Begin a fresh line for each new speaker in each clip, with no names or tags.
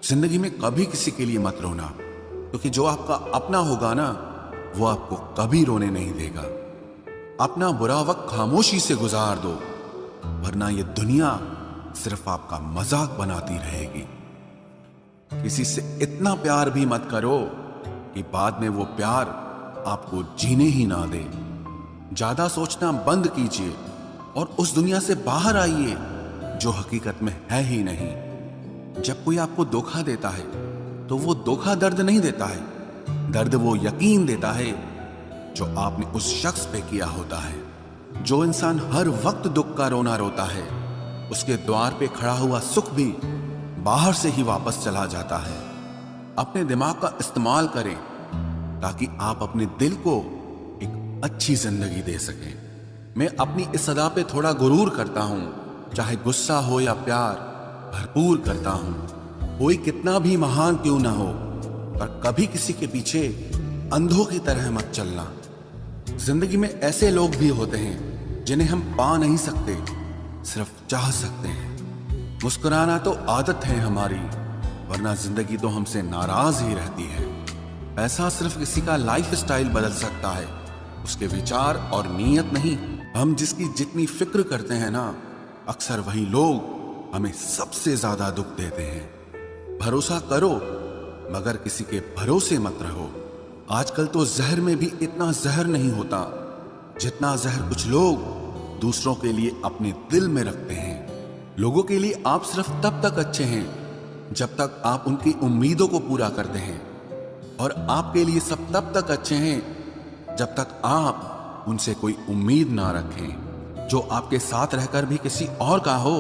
जिंदगी में कभी किसी के लिए मत रोना, क्योंकि जो आपका अपना होगा ना, वो आपको कभी रोने नहीं देगा। अपना बुरा वक्त खामोशी से गुजार दो, वरना ये दुनिया सिर्फ आपका मजाक बनाती रहेगी। किसी से इतना प्यार भी मत करो कि बाद में वो प्यार आपको जीने ही ना दे। ज्यादा सोचना बंद कीजिए और उस दुनिया से बाहर आइए जो हकीकत में है ही नहीं। जब कोई आपको धोखा देता है तो वो धोखा दर्द नहीं देता है, दर्द वो यकीन देता है जो आपने उस शख्स पे किया होता है। जो इंसान हर वक्त दुख का रोना रोता है, उसके द्वार पे खड़ा हुआ सुख भी बाहर से ही वापस चला जाता है। अपने दिमाग का इस्तेमाल करें ताकि आप अपने दिल को एक अच्छी जिंदगी दे सकें। मैं अपनी इस सदा पे थोड़ा गुरूर करता हूं, चाहे गुस्सा हो या प्यार भरपूर करता हूं। कोई कितना भी महान क्यों ना हो, पर कभी किसी के पीछे अंधों की तरह मत चलना। जिंदगी में ऐसे लोग भी होते हैं जिन्हें हम पा नहीं सकते, सिर्फ चाह सकते हैं। मुस्कुराना तो आदत है हमारी, वरना जिंदगी तो हमसे नाराज ही रहती है। पैसा सिर्फ किसी का लाइफ स्टाइल बदल सकता है, उसके विचार और नीयत नहीं। हम जिसकी जितनी फिक्र करते हैं ना, अक्सर वही लोग हमें सबसे ज्यादा दुख देते हैं। भरोसा करो मगर किसी के भरोसे मत रहो। आजकल तो जहर में भी इतना जहर नहीं होता जितना जहर कुछ लोग दूसरों के लिए अपने दिल में रखते हैं। लोगों के लिए आप सिर्फ तब तक अच्छे हैं जब तक आप उनकी उम्मीदों को पूरा करते हैं, और आपके लिए सब तब तक अच्छे हैं जब तक आप उनसे कोई उम्मीद ना रखें। जो आपके साथ रहकर भी किसी और का हो,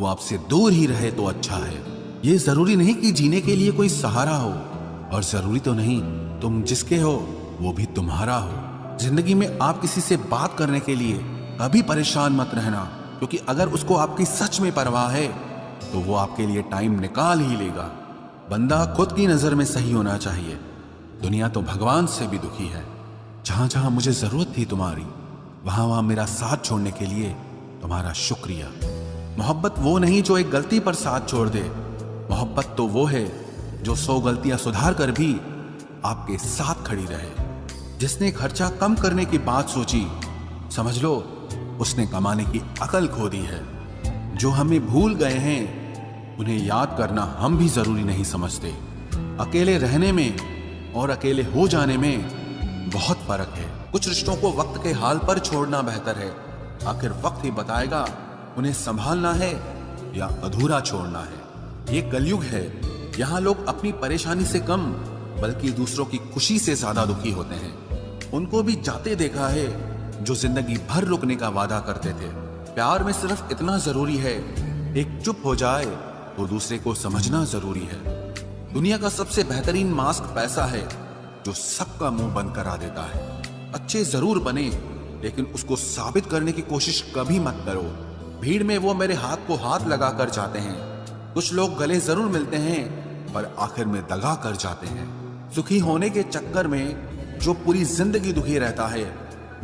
वो आपसे दूर ही रहे तो अच्छा है। ये जरूरी नहीं कि जीने के लिए कोई सहारा हो, और जरूरी तो नहीं तुम जिसके हो वो भी तुम्हारा हो। जिंदगी में आप किसी से बात करने के लिए कभी परेशान मत रहना, क्योंकि अगर उसको आपकी सच में परवाह है तो वो आपके लिए टाइम निकाल ही लेगा। बंदा खुद की नजर में सही होना चाहिए। दुनिया तो भगवान से भी दुखी है। जहां जहां मुझे जरूरत थी तुम्हारी, वहां वहां मेरा साथ छोड़ने के लिए तुम्हारा शुक्रिया। मोहब्बत वो नहीं जो एक गलती पर साथ छोड़ दे, मोहब्बत तो वो है जो 100 गलतियां सुधार कर भी आपके साथ खड़ी रहे। जिसने खर्चा कम करने की बात सोची, समझ लो उसने कमाने की अकल खो दी है। जो हमें भूल गए हैं उन्हें याद करना हम भी जरूरी नहीं समझते। अकेले रहने में और अकेले हो जाने में बहुत फर्क है। कुछ रिश्तों को वक्त के हाल पर छोड़ना बेहतर है। आखिर वक्त ही बताएगा उन्हें संभालना है या अधूरा छोड़ना है। ये कलयुग है, यहाँ लोग अपनी परेशानी से कम बल्कि दूसरों की खुशी से ज्यादा दुखी होते हैं। उनको भी जाते देखा है जो जिंदगी भर रुकने का वादा करते थे। प्यार में सिर्फ इतना जरूरी है, एक चुप हो जाए तो दूसरे को समझना जरूरी है। दुनिया का सबसे बेहतरीन मास्क पैसा है, जो सबका मुंह बंद करा देता है। अच्छे जरूर बने, लेकिन उसको साबित करने की कोशिश कभी मत करो। भीड़ में वो मेरे हाथ को हाथ लगा कर जाते हैं। कुछ लोग गले जरूर मिलते हैं, पर आखिर में दगा कर जाते हैं। सुखी होने के चक्कर में जो पूरी जिंदगी दुखी रहता है,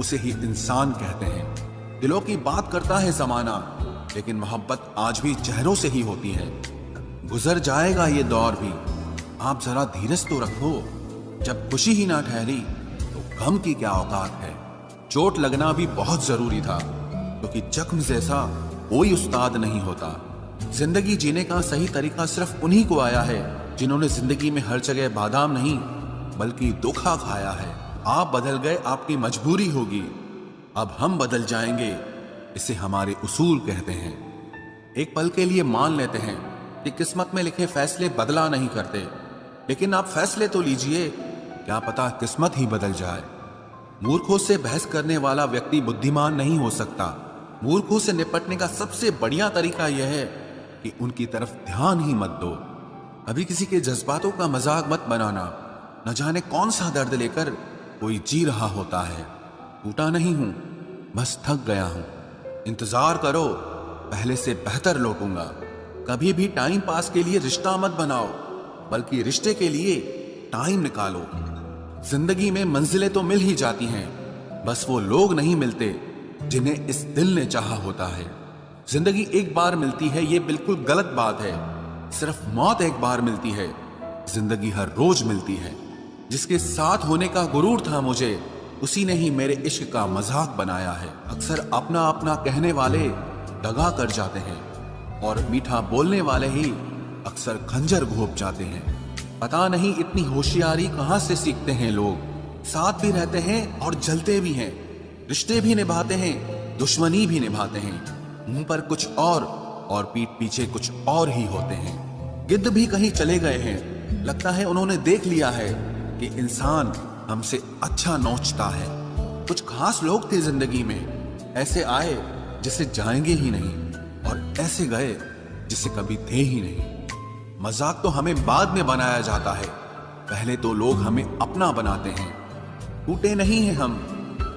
उसे ही इंसान कहते हैं। दिलों की बात करता है जमाना, लेकिन मोहब्बत आज भी चेहरों से ही होती है। गुजर जाएगा ये दौर भी, आप जरा धीरज तो रखो। जब खुशी ही ना ठहरी तो गम की क्या औकात है। चोट लगना भी बहुत जरूरी था, क्योंकि जख्म जैसा कोई उस्ताद नहीं होता। जिंदगी जीने का सही तरीका सिर्फ उन्हीं को आया है जिन्होंने जिंदगी में हर जगह बादाम नहीं बल्कि धोखा खाया है। आप बदल गए, आपकी मजबूरी होगी, अब हम बदल जाएंगे, इसे हमारे उसूल कहते हैं। एक पल के लिए मान लेते हैं कि किस्मत में लिखे फैसले बदला नहीं करते, लेकिन आप फैसले तो लीजिए, क्या पता किस्मत ही बदल जाए। मूर्खों से बहस करने वाला व्यक्ति बुद्धिमान नहीं हो सकता। मूर्खों से निपटने का सबसे बढ़िया तरीका यह है कि उनकी तरफ ध्यान ही मत दो। कभी किसी के जज्बातों का मजाक मत बनाना। न जाने कौन सा दर्द लेकर कोई जी रहा होता है। टूटा नहीं हूं, बस थक गया हूं। इंतजार करो, पहले से बेहतर लौटूंगा। कभी भी टाइम पास के लिए रिश्ता मत बनाओ, बल्कि रिश्ते के लिए टाइम निकालो। जिंदगी में मंजिलें तो मिल ही जाती हैं, बस वो लोग नहीं मिलते जिन्हें इस दिल ने चाहा होता है। जिंदगी एक बार मिलती है, ये बिल्कुल गलत बात है। सिर्फ मौत एक बार मिलती है, जिंदगी हर रोज मिलती है। जिसके साथ होने का गुरूर था मुझे, उसी ने ही मेरे इश्क का मजाक बनाया है। अक्सर अपना अपना कहने वाले दगा कर जाते हैं, और मीठा बोलने वाले ही अक्सर खंजर घोंप जाते हैं। पता नहीं इतनी होशियारी कहां से सीखते हैं लोग। साथ भी रहते हैं और जलते भी हैं, रिश्ते भी निभाते हैं, दुश्मनी भी निभाते हैं। मुंह पर कुछ और पीठ पीछे कुछ और ही होते हैं। गिद्ध भी कहीं चले गए हैं, लगता है उन्होंने देख लिया है कि इंसान हमसे अच्छा नोचता है। कुछ खास लोग थे जिंदगी में, ऐसे आए जिसे जाएंगे ही नहीं, और ऐसे गए जिसे कभी थे ही नहीं। मजाक तो हमें बाद में बनाया जाता है, पहले तो लोग हमें अपना बनाते हैं। टूटे नहीं हैं हम,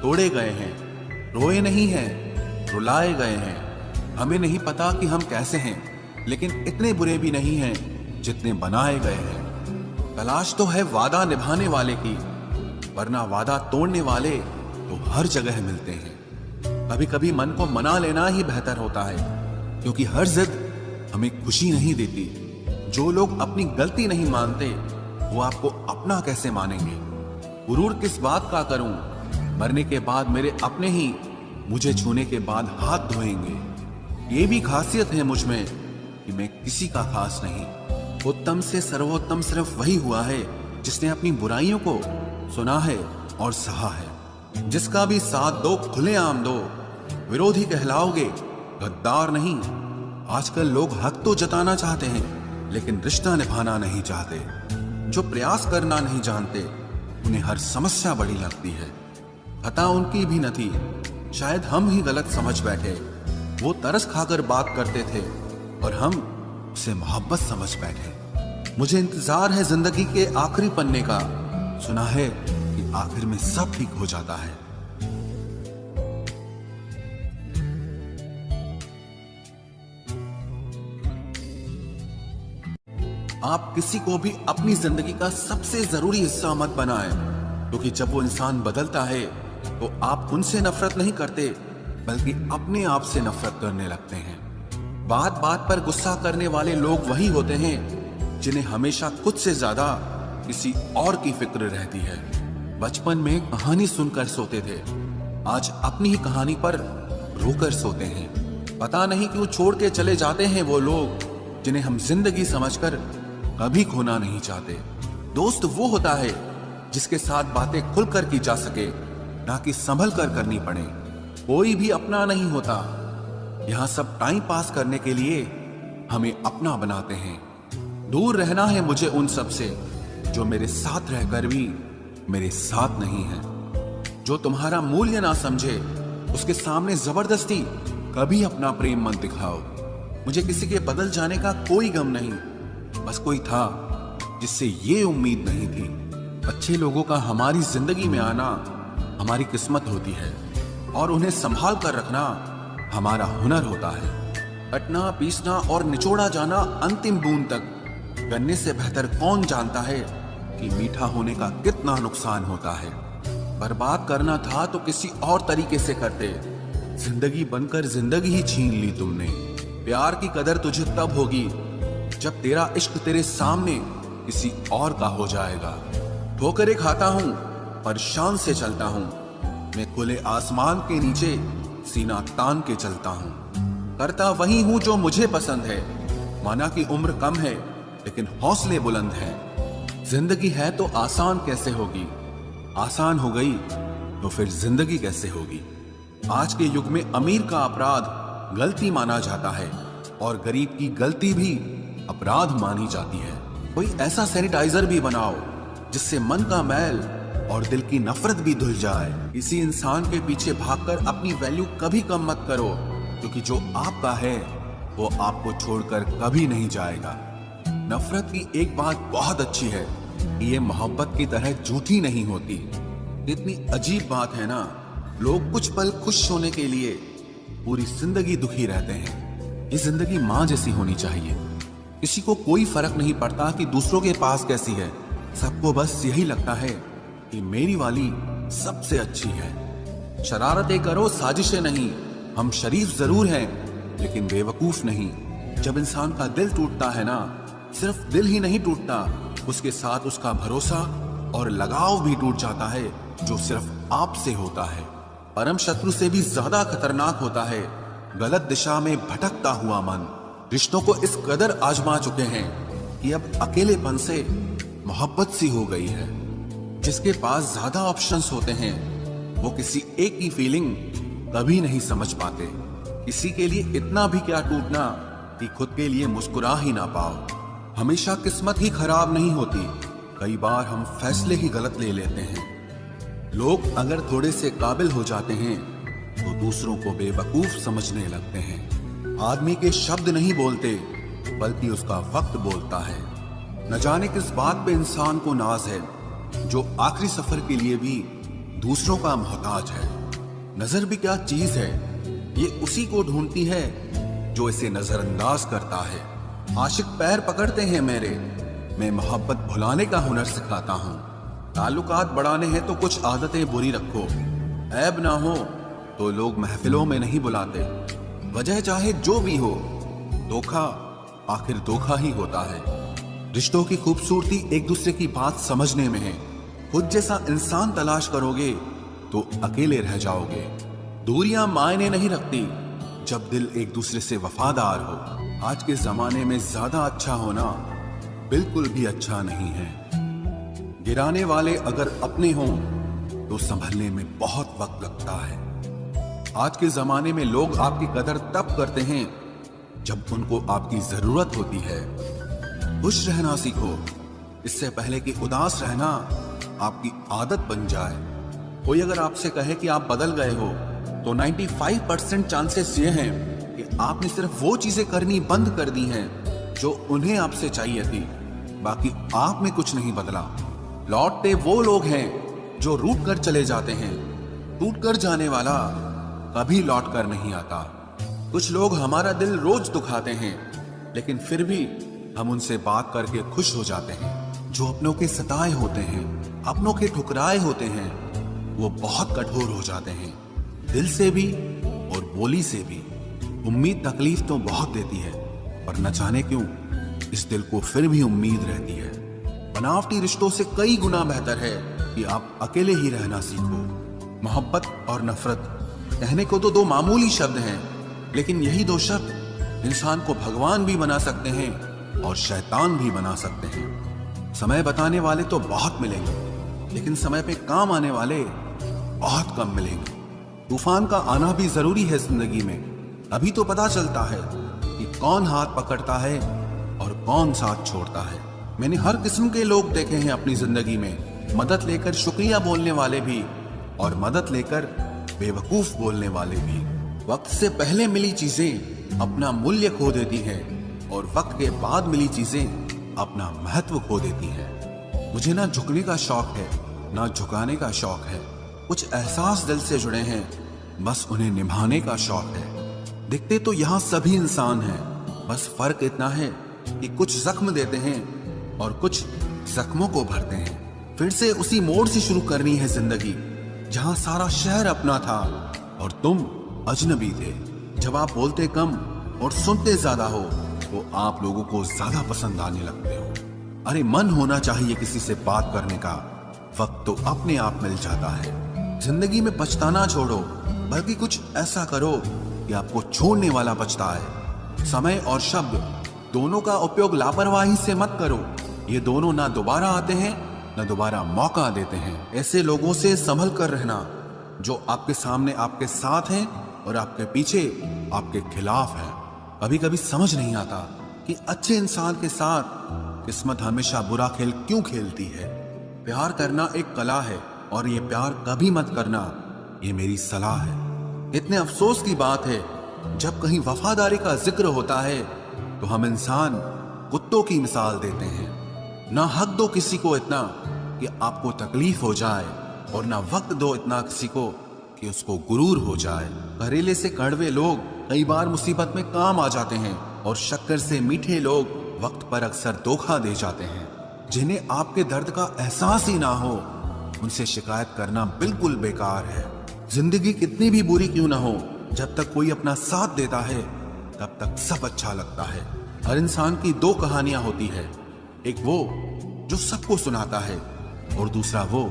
तोड़े गए हैं, रोए नहीं हैं, रुलाए गए हैं। हमें नहीं पता कि हम कैसे हैं, लेकिन इतने बुरे भी नहीं हैं जितने बनाए गए हैं। तलाश तो है वादा निभाने वाले की, वरना वादा तोड़ने वाले तो हर जगह मिलते हैं। कभी कभी मन को मना लेना ही बेहतर होता है, क्योंकि हर जिद हमें खुशी नहीं देती। जो लोग अपनी गलती नहीं मानते, वो आपको अपना कैसे मानेंगे। गुरूर किस बात का करूं, मरने के बाद मेरे अपने ही मुझे छूने के बाद हाथ धोएंगे। ये भी खासियत है मुझ में कि मैं किसी का खास नहीं। उत्तम से सर्वोत्तम सिर्फ वही हुआ है जिसने अपनी बुराइयों को सुना है और सहा है। जिसका भी साथ दो खुलेआम दो, विरोधी कहलाओगे, गद्दार नहीं। आजकल लोग हक तो जताना चाहते हैं, लेकिन रिश्ता निभाना नहीं चाहते। जो प्रयास करना नहीं जानते, उन्हें हर समस्या बड़ी लगती है। खता उनकी भी न थी, शायद हम ही गलत समझ बैठे। वो तरस खाकर बात करते थे और हम उसे मोहब्बत समझ बैठे। मुझे इंतजार है जिंदगी के आखिरी पन्ने का, सुना है कि आखिर में सब ठीक हो जाता है। आप किसी को भी अपनी जिंदगी का सबसे जरूरी हिस्सा मत बनाएं, क्योंकि जब वो इंसान बदलता है तो आप उनसे नफरत नहीं करते, बल्कि अपने आप से नफरत करने लगते हैं। बात बात पर गुस्सा करने वाले लोग वही होते हैं जिन्हें हमेशा खुद से ज्यादा किसी और की फिक्र रहती है। बचपन में कहानी सुनकर सोते थे, आज अपनी ही कहानी पर रोकर सोते हैं। पता नहीं क्यों छोड़ के चले जाते हैं वो लोग जिन्हें हम जिंदगी समझकर कभी खोना नहीं चाहते। दोस्त वो होता है जिसके साथ बातें खुलकर की जा सके, ना कि संभल कर करनी पड़े। कोई भी अपना नहीं होता, यहां सब टाइम पास करने के लिए हमें अपना बनाते हैं। दूर रहना है मुझे उन सब से जो मेरे साथ रहकर भी मेरे साथ नहीं है। जो तुम्हारा मूल्य ना समझे, उसके सामने जबरदस्ती कभी अपना प्रेम मत दिखाओ। मुझे किसी के बदल जाने का कोई गम नहीं, बस कोई था जिससे ये उम्मीद नहीं थी। अच्छे लोगों का हमारी जिंदगी में आना हमारी किस्मत होती है, और उन्हें संभाल कर रखना हमारा हुनर होता है। कटना, पीसना और निचोड़ा जाना अंतिम बूंद तक करने से बेहतर कौन जानता है कि मीठा होने का कितना नुकसान होता है। बर्बाद करना था तो किसी और तरीके से करते, जिंदगी बनकर जिंदगी ही छीन ली तुमने। प्यार की कदर तुझे तब होगी जब तेरा इश्क तेरे सामने किसी और का हो जाएगा। ठोकरें खाता हूं पर शान से चलता हूं, मैं खुले आसमान के नीचे सीना तान के चलता हूं। करता वही हूं जो मुझे पसंद है, माना कि उम्र कम है लेकिन हौसले बुलंद हैं। जिंदगी है तो आसान कैसे होगी, आसान हो गई तो फिर जिंदगी कैसे होगी। आज के युग में अमीर का अपराध गलती माना जाता है, और गरीब की गलती भी अपराध मानी जाती है। कोई ऐसा सैनिटाइजर भी बनाओ जिससे मन का मैल और दिल की नफरत भी धुल जाए। इसी इंसान के पीछे भागकर अपनी वैल्यू कभी कम मत करो, क्योंकि जो आपका है वो आपको छोड़कर कभी नहीं जाएगा। नफरत की एक बात बहुत अच्छी है कि ये मोहब्बत की तरह झूठी नहीं होती। इतनी अजीब बात है ना, लोग कुछ पल खुश होने के लिए पूरी जिंदगी दुखी रहते हैं। ये जिंदगी माँ जैसी होनी चाहिए। किसी को कोई फर्क नहीं पड़ता कि दूसरों के पास कैसी है, सबको बस यही लगता है कि मेरी वाली सबसे अच्छी है। शरारतें करो, साजिशें नहीं। हम शरीफ जरूर हैं लेकिन बेवकूफ नहीं। जब इंसान का दिल टूटता है ना, सिर्फ दिल ही नहीं टूटता, उसके साथ उसका भरोसा और लगाव भी टूट जाता है, जो सिर्फ आपसे होता है। परम शत्रु से भी ज्यादा खतरनाक होता है गलत दिशा में भटकता हुआ मन। रिश्तों को इस कदर आजमा चुके हैं कि अब अकेलेपन से मोहब्बत सी हो गई है। जिसके पास ज्यादा ऑप्शंस होते हैं वो किसी एक की फीलिंग कभी नहीं समझ पाते। किसी के लिए इतना भी क्या टूटना कि खुद के लिए मुस्कुरा ही ना पाओ। हमेशा किस्मत ही खराब नहीं होती, कई बार हम फैसले ही गलत ले लेते हैं। लोग अगर थोड़े से काबिल हो जाते हैं तो दूसरों को बेवकूफ समझने लगते हैं। आदमी के शब्द नहीं बोलते बल्कि उसका वक्त बोलता है। न जाने किस बात पे इंसान को नाज है, जो आखिरी सफर के लिए भी दूसरों का मोहताज है। नजर भी क्या चीज है, ये उसी को ढूंढती है जो इसे नजरअंदाज करता है। आशिक पैर पकड़ते हैं मेरे, मैं मोहब्बत भुलाने का हुनर सिखाता हूँ। ताल्लुकात बढ़ाने हैं तो कुछ आदतें बुरी रखो, ऐब ना हो तो लोग महफिलों में नहीं बुलाते। वजह चाहे जो भी हो, धोखा आखिर धोखा ही होता है। रिश्तों की खूबसूरती एक दूसरे की बात समझने में है। खुद जैसा इंसान तलाश करोगे तो अकेले रह जाओगे। दूरियां मायने नहीं रखती जब दिल एक दूसरे से वफादार हो। आज के जमाने में ज्यादा अच्छा होना बिल्कुल भी अच्छा नहीं है। गिराने वाले अगर अपने हों तो संभलने में बहुत वक्त लगता है। आज के जमाने में लोग आपकी कदर तब करते हैं जब उनको आपकी जरूरत होती है। खुश रहना सीखो, इससे पहले कि उदास रहना आपकी आदत बन जाए। कोई अगर आपसे कहे कि आप बदल गए हो तो 95% चांसेस ये हैं कि आपने सिर्फ वो चीजें करनी बंद कर दी हैं जो उन्हें आपसे चाहिए थी। बाकी आप में कुछ नहीं बदला। लौटते वो लोग हैं जो रूठ कर चले जाते हैं। टूट कर जाने वाला कभी लौट कर नहीं आता। कुछ लोग हमारा दिल रोज दुखाते हैं, लेकिन फिर भी हम उनसे बात करके खुश हो जाते हैं। जो अपनों के सताए होते हैं, अपनों के ठुकराए होते हैं, वो बहुत कठोर हो जाते हैं, दिल से भी और बोली से भी। उम्मीद तकलीफ तो बहुत देती है, पर न जाने क्यों इस दिल को फिर भी उम्मीद रहती है। बनावटी रिश्तों से कई गुना बेहतर है कि आप अकेले ही रहना सीखो। मोहब्बत और नफरत कहने को तो दो मामूली शब्द हैं, लेकिन यही दो शब्द इंसान को भगवान भी बना सकते हैं और शैतान भी बना सकते हैं। समय बताने वाले तो बहुत मिलेंगे, लेकिन समय पे काम आने वाले बहुत कम मिलेंगे। तूफान का आना भी जरूरी है जिंदगी में, अभी तो पता चलता है कि कौन हाथ पकड़ता है और कौन साथ छोड़ता है। मैंने हर किस्म के लोग देखे हैं अपनी जिंदगी में, मदद लेकर शुक्रिया बोलने वाले भी और मदद लेकर बेवकूफ बोलने वाले भी। वक्त से पहले मिली चीजें अपना मूल्य खो देती हैं और वक्त के बाद मिली चीजें अपना महत्व खो देती हैं। मुझे ना झुकने का शौक है ना झुकाने का शौक है। कुछ एहसास दिल से जुड़े हैं, बस उन्हें निभाने का शौक है। दिखते तो यहाँ सभी इंसान हैं, बस फर्क इतना है कि कुछ जख्म देते हैं और कुछ जख्मों को भरते हैं। फिर से उसी मोड़ से शुरू करनी है जिंदगी जहाँ सारा शहर अपना था और तुम अजनबी थे। जब आप बोलते कम और सुनते ज्यादा हो तो आप लोगों को ज्यादा पसंद आने लगते हो। अरे मन होना चाहिए किसी से बात करने का, वक्त तो अपने आप मिल जाता है। जिंदगी में पछताना छोड़ो, बल्कि कुछ ऐसा करो कि आपको छोड़ने वाला पछताए। समय और शब्द दोनों का उपयोग लापरवाही से मत करो, ये दोनों ना दोबारा आते हैं ना दोबारा मौका देते हैं। ऐसे लोगों से संभल कर रहना जो आपके सामने आपके साथ हैं और आपके पीछे आपके खिलाफ है। कभी कभी समझ नहीं आता कि अच्छे इंसान के साथ किस्मत हमेशा बुरा खेल क्यों खेलती है। प्यार करना एक कला है और ये प्यार कभी मत करना, ये मेरी सलाह है। इतने अफसोस की बात है जब कहीं वफादारी का जिक्र होता है तो हम इंसान कुत्तों की मिसाल देते हैं। ना हक दो किसी को इतना कि आपको तकलीफ हो जाए और ना वक्त दो इतना किसी को कि उसको गुरूर हो जाए। करेले से कड़वे लोग कई बार मुसीबत में काम आ जाते हैं और शक्कर से मीठे लोग वक्त पर अक्सर धोखा दे जाते हैं। जिन्हें आपके दर्द का एहसास ही ना हो उनसे शिकायत करना बिल्कुल बेकार है। जिंदगी कितनी भी बुरी क्यों ना हो, जब तक कोई अपना साथ देता है तब तक सब अच्छा लगता है। हर इंसान की दो कहानियां होती है, एक वो जो सबको सुनाता है और दूसरा वो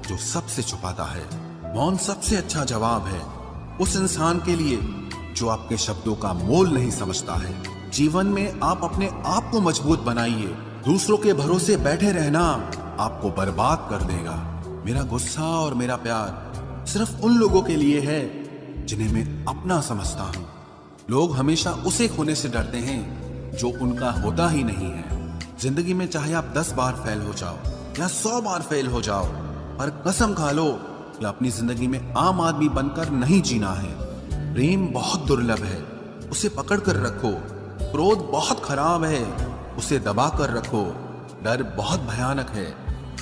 जो सबसे छुपाता है। मौन सबसे अच्छा जवाब है उस इंसान के लिए जो आपके शब्दों का मोल नहीं समझता है। जीवन में आप अपने आप को मजबूत बनाइए, दूसरों के भरोसे बैठे रहना आपको बर्बाद कर देगा। मेरा गुस्सा और मेरा प्यार सिर्फ उन लोगों के लिए है जिन्हें मैं अपना समझता हूँ। लोग हमेशा उसे खोने से डरते हैं जो उनका होता ही नहीं है। जिंदगी में चाहे आप 10 बार फेल हो जाओ या 100 बार फेल हो जाओ, पर कसम खा लो कि अपनी जिंदगी में आम आदमी बनकर नहीं जीना है। प्रेम बहुत दुर्लभ है, उसे पकड़ कर रखो। क्रोध बहुत खराब है, उसे दबा कर रखो। डर बहुत भयानक है,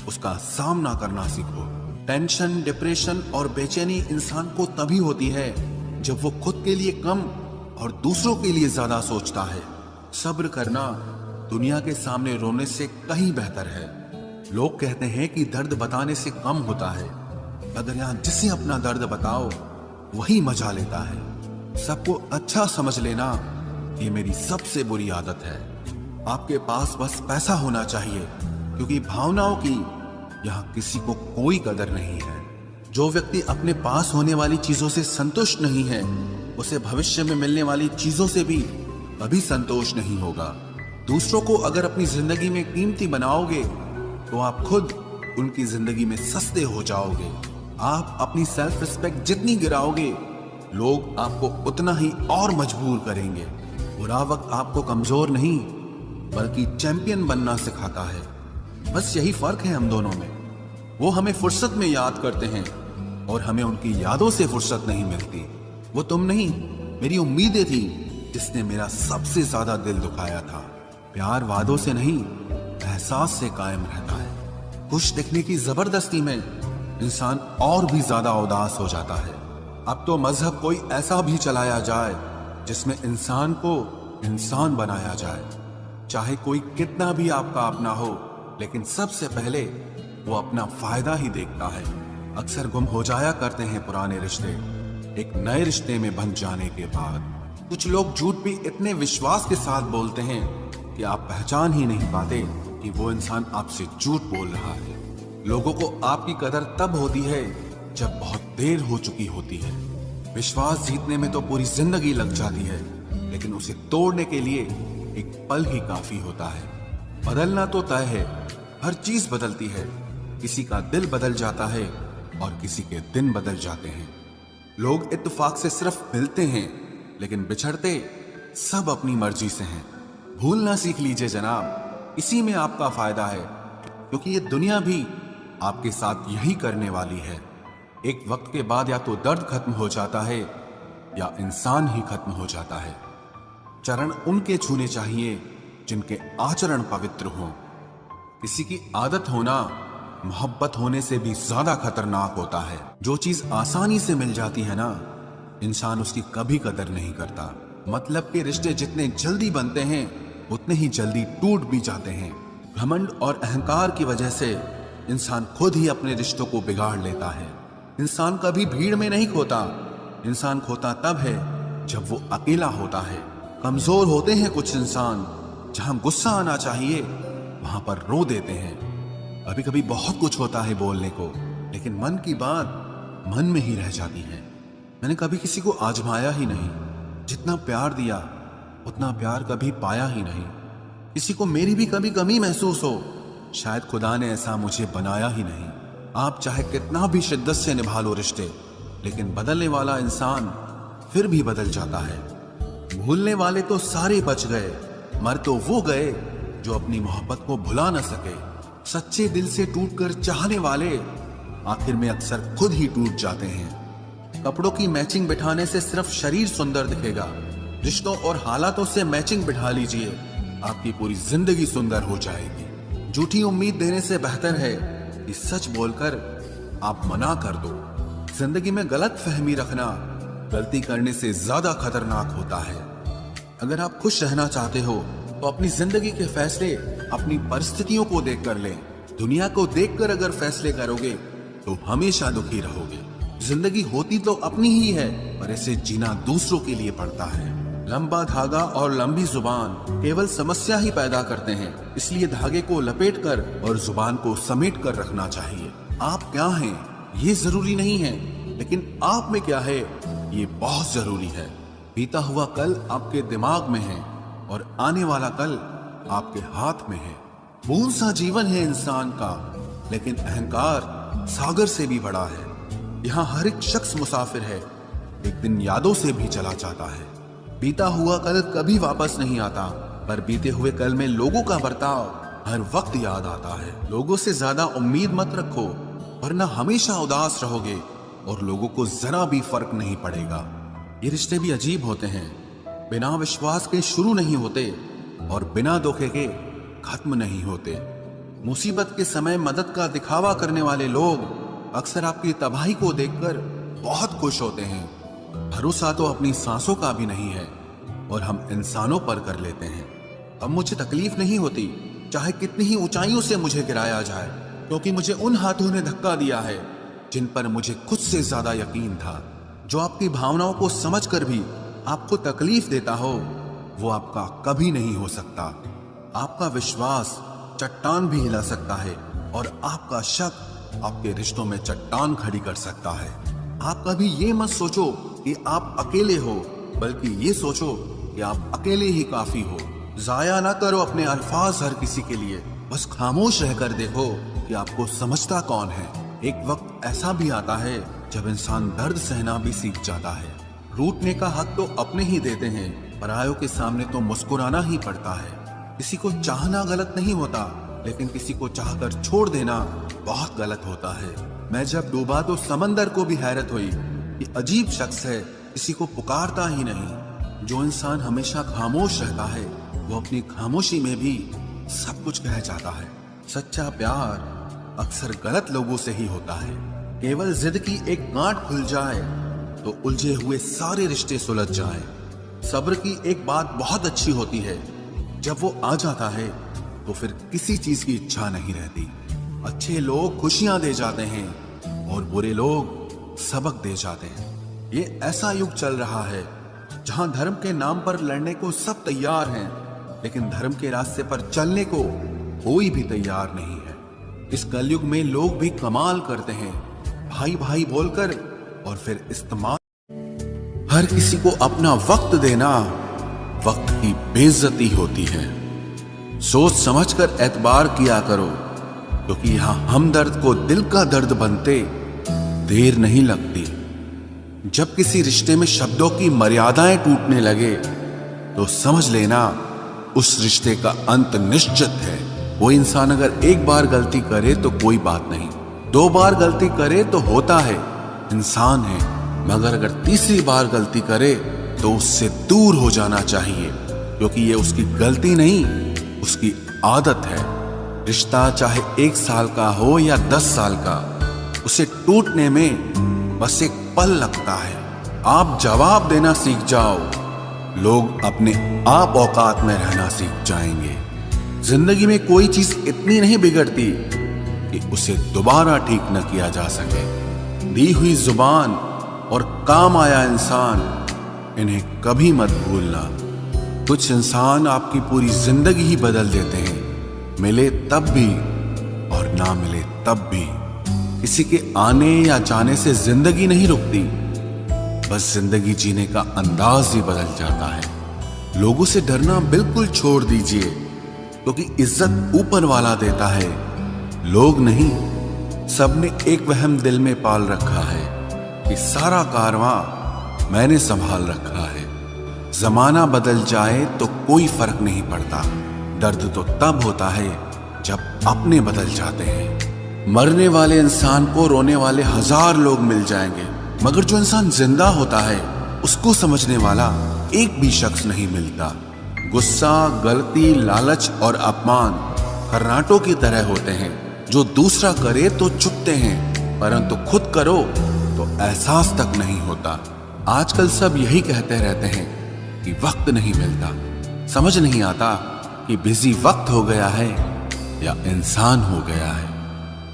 उसका सामना करना सीखो। टेंशन, डिप्रेशन और बेचैनी इंसान को तभी होती है जब वो खुद के लिए कम और दूसरों के लिए ज्यादा सोचता है। सब्र करना दुनिया के सामने रोने से कहीं बेहतर है। लोग कहते हैं कि दर्द बताने से कम होता है, अगर यहाँ जिसे अपना दर्द बताओ वही मजा लेता है। सबको अच्छा समझ लेना ये मेरी सबसे बुरी आदत है। आपके पास बस पैसा होना चाहिए, क्योंकि भावनाओं की यहाँ किसी को कोई कदर नहीं है। जो व्यक्ति अपने पास होने वाली चीजों से संतुष्ट नहीं है, उसे भविष्य में मिलने वाली चीजों से भी कभी संतोष नहीं होगा। दूसरों को अगर अपनी जिंदगी में कीमती बनाओगे तो आप खुद उनकी जिंदगी में सस्ते हो जाओगे। आप अपनी सेल्फ रिस्पेक्ट जितनी गिराओगे, लोग आपको उतना ही और मजबूर करेंगे। बुरा वक्त आपको कमजोर नहीं बल्कि चैंपियन बनना सिखाता है। बस यही फर्क है हम दोनों में। वो हमें फुर्सत में याद करते हैं और हमें उनकी यादों से फुर्सत नहीं मिलती। वो तुम नहीं, मेरी उम्मीदें थी जिसने मेरा सबसे ज्यादा दिल दुखाया था। प्यार वादों से नहीं, एहसास से कायम रहता है। खुश दिखने की जबरदस्ती में इंसान और भी ज्यादा उदास हो जाता है। अब तो मजहब कोई ऐसा भी चलाया जाए जिसमें इंसान को इंसान बनाया जाए। चाहे कोई कितना भी आपका अपना हो, लेकिन सबसे पहले वो अपना फायदा ही देखता है। अक्सर गुम हो जाया करते हैं पुराने रिश्ते एक नए रिश्ते में बन जाने के बाद। कुछ लोग झूठ भी इतने विश्वास के साथ बोलते हैं कि आप पहचान ही नहीं पाते कि वो इंसान आपसे झूठ बोल रहा है। लोगों को आपकी कदर तब होती है जब बहुत देर हो चुकी होती है। विश्वास जीतने में तो पूरी जिंदगी लग जाती है, लेकिन उसे तोड़ने के लिए एक पल ही काफी होता है। बदलना तो तय है, हर चीज बदलती है। किसी का दिल बदल जाता है और किसी के दिन बदल जाते हैं। लोग इत्तेफाक से सिर्फ मिलते हैं, लेकिन बिछड़ते सब अपनी मर्जी से हैं। भूलना सीख लीजिए जनाब, इसी में आपका फायदा है, क्योंकि ये दुनिया भी आपके साथ यही करने वाली है। एक वक्त के बाद या तो दर्द खत्म हो जाता है या इंसान ही खत्म हो जाता है। चरण उनके छूने चाहिए जिनके आचरण पवित्र हों। किसी की आदत होना मोहब्बत होने से भी ज्यादा खतरनाक होता है। जो चीज आसानी से मिल जाती है ना, इंसान उसकी कभी कदर नहीं करता। मतलब के रिश्ते जितने जल्दी बनते हैं उतने ही जल्दी टूट भी जाते हैं। घमंड और अहंकार की वजह से इंसान खुद ही अपने रिश्तों को बिगाड़ लेता है। इंसान कभी भीड़ में नहीं खोता, इंसान खोता तब है जब वो अकेला होता है। कमजोर होते हैं कुछ इंसान, जहां गुस्सा आना चाहिए वहां पर रो देते हैं। कभी कभी बहुत कुछ होता है बोलने को, लेकिन मन की बात मन में ही रह जाती है। मैंने कभी किसी को आजमाया ही नहीं, जितना प्यार दिया उतना प्यार कभी पाया ही नहीं। किसी को मेरी भी कभी कमी महसूस हो, शायद खुदा ने ऐसा मुझे बनाया ही नहीं। आप चाहे कितना भी शिद्दत से निभा लो रिश्ते, लेकिन बदलने वाला इंसान फिर भी बदल जाता है। भूलने वाले तो सारे बच गए, मर तो वो गए जो अपनी मोहब्बत को भुला न सके। सच्चे दिल से टूटकर चाहने वाले आखिर में अक्सर खुद ही टूट जाते हैं। कपड़ों की मैचिंग बिठाने से सिर्फ शरीर सुंदर दिखेगा, रिश्तों और हालातों से मैचिंग बिठा लीजिए, आपकी पूरी जिंदगी सुंदर हो जाएगी। झूठी उम्मीद देने से बेहतर है कि सच बोलकर आप मना कर दो। जिंदगी में गलत फहमी रखना गलती करने से ज्यादा खतरनाक होता है। अगर आप खुश रहना चाहते हो तो अपनी जिंदगी के फैसले अपनी परिस्थितियों को देखकर लें। दुनिया को देखकर अगर फैसले करोगे तो हमेशा दुखी रहोगे। जिंदगी होती तो अपनी ही है, पर इसे जीना दूसरों के लिए पड़ता है। लंबा धागा और लंबी जुबान केवल समस्या ही पैदा करते हैं, इसलिए धागे को लपेटकर और जुबान को समेट कर रखना चाहिए। आप क्या हैं ये जरूरी नहीं है, लेकिन आप में क्या है ये बहुत जरूरी है। बीता हुआ कल आपके दिमाग में है और आने वाला कल आपके हाथ में है। बूंद सा जीवन है इंसान का, लेकिन अहंकार सागर से भी बड़ा है। यहाँ हर एक शख्स मुसाफिर है, एक दिन यादों से भी चला जाता है। बीता हुआ कल कभी वापस नहीं आता, पर बीते हुए कल में लोगों का बर्ताव हर वक्त याद आता है। लोगों से ज्यादा उम्मीद मत रखो, वरना हमेशा उदास रहोगे और लोगों को जरा भी फर्क नहीं पड़ेगा। ये रिश्ते भी अजीब होते हैं, बिना विश्वास के शुरू नहीं होते और बिना धोखे के खत्म नहीं होते। मुसीबत के समय मदद का दिखावा करने वाले लोग अक्सर आपकी तबाही को देखकर बहुत खुश होते हैं। भरोसा तो अपनी सांसों का भी नहीं है और हम इंसानों पर कर लेते हैं। अब मुझे तकलीफ नहीं होती, चाहे कितनी ही ऊंचाइयों से मुझे गिराया जाए, क्योंकि मुझे उन हाथों ने धक्का दिया है जिन पर मुझे खुद से ज्यादा यकीन था। जो आपकी भावनाओं को समझकर भी आपको तकलीफ देता हो, वो आपका कभी नहीं हो सकता। आपका विश्वास चट्टान भी हिला सकता है और आपका शक आपके रिश्तों में चट्टान खड़ी कर सकता है। आप कभी ये मत सोचो कि आप अकेले हो, बल्कि ये सोचो कि आप अकेले ही काफी हो। जाया ना करो अपने अल्फाज हर किसी के लिए, बस खामोश रहकर देखो कि आपको समझता कौन है। एक वक्त ऐसा भी आता है जब इंसान दर्द सहना भी सीख जाता है। रूठने का हक तो अपने ही देते हैं, परायों के सामने तो मुस्कुराना ही पड़ता है। किसी को चाहना गलत नहीं होता, लेकिन किसी को चाहकर छोड़ देना बहुत गलत होता है। मैं जब डूबा तो समंदर को भी हैरत हुई कि अजीब शख्स है, किसी को पुकारता ही नहीं। जो इंसान हमेशा खामोश रहता है, वो अपनी खामोशी में भी सब कुछ कह जाता है। सच्चा प्यार अक्सर गलत लोगों से ही होता है। केवल जिद की एक गांठ खुल जाए तो उलझे हुए सारे रिश्ते सुलझ जाएं। सब्र की एक बात बहुत अच्छी होती है, जब वो आ जाता है तो फिर किसी चीज की इच्छा नहीं रहती। अच्छे लोग खुशियां दे जाते हैं और बुरे लोग सबक दे जाते हैं। ये ऐसा युग चल रहा है जहां धर्म के नाम पर लड़ने को सब तैयार हैं, लेकिन धर्म के रास्ते पर चलने को कोई भी तैयार नहीं है। इस कलयुग में लोग भी कमाल करते हैं, भाई भाई बोलकर और फिर इस्तेमाल। हर किसी को अपना वक्त देना वक्त की बेइज्जती होती है। सोच समझकर एतबार किया करो, क्योंकि यहां हमदर्द को दिल का दर्द बनते देर नहीं लगती। जब किसी रिश्ते में शब्दों की मर्यादाएं टूटने लगे तो समझ लेना उस रिश्ते का अंत निश्चित है। वो इंसान अगर एक बार गलती करे तो कोई बात नहीं, 2 बार गलती करे तो होता है, इंसान है। मगर अगर तीसरी बार गलती करे तो उससे दूर हो जाना चाहिए, क्योंकि ये उसकी गलती नहीं, उसकी आदत है। रिश्ता चाहे 1 साल का हो या 10 साल का, उसे टूटने में बस एक पल लगता है। आप जवाब देना सीख जाओ, लोग अपने आप औकात में रहना सीख जाएंगे। जिंदगी में कोई चीज इतनी नहीं बिगड़ती कि उसे दोबारा ठीक न किया जा सके। दी हुई जुबान और काम आया इंसान, इन्हें कभी मत भूलना। कुछ इंसान आपकी पूरी जिंदगी ही बदल देते हैं, मिले तब भी और ना मिले तब भी। किसी के आने या जाने से जिंदगी नहीं रुकती, बस जिंदगी जीने का अंदाज ही बदल जाता है। लोगों से डरना बिल्कुल छोड़ दीजिए, क्योंकि इज्जत ऊपर वाला देता है, लोग नहीं। सबने एक वहम दिल में पाल रखा है कि सारा कारवां मैंने संभाल रखा है। जमाना बदल जाए तो कोई फर्क नहीं पड़ता, दर्द तो तब होता है जब अपने बदल जाते हैं। मरने वाले इंसान को रोने वाले 1000 लोग मिल जाएंगे, मगर जो इंसान जिंदा होता है उसको समझने वाला एक भी शख्स नहीं मिलता। गुस्सा, गलती, लालच और अपमान खर्राटों की तरह होते हैं, जो दूसरा करे तो चुपते हैं, परंतु खुद करो तो एहसास तक नहीं होता। आजकल सब यही कहते रहते हैं कि वक्त नहीं मिलता। समझ नहीं आता कि बिजी वक्त हो गया है या इंसान हो गया है।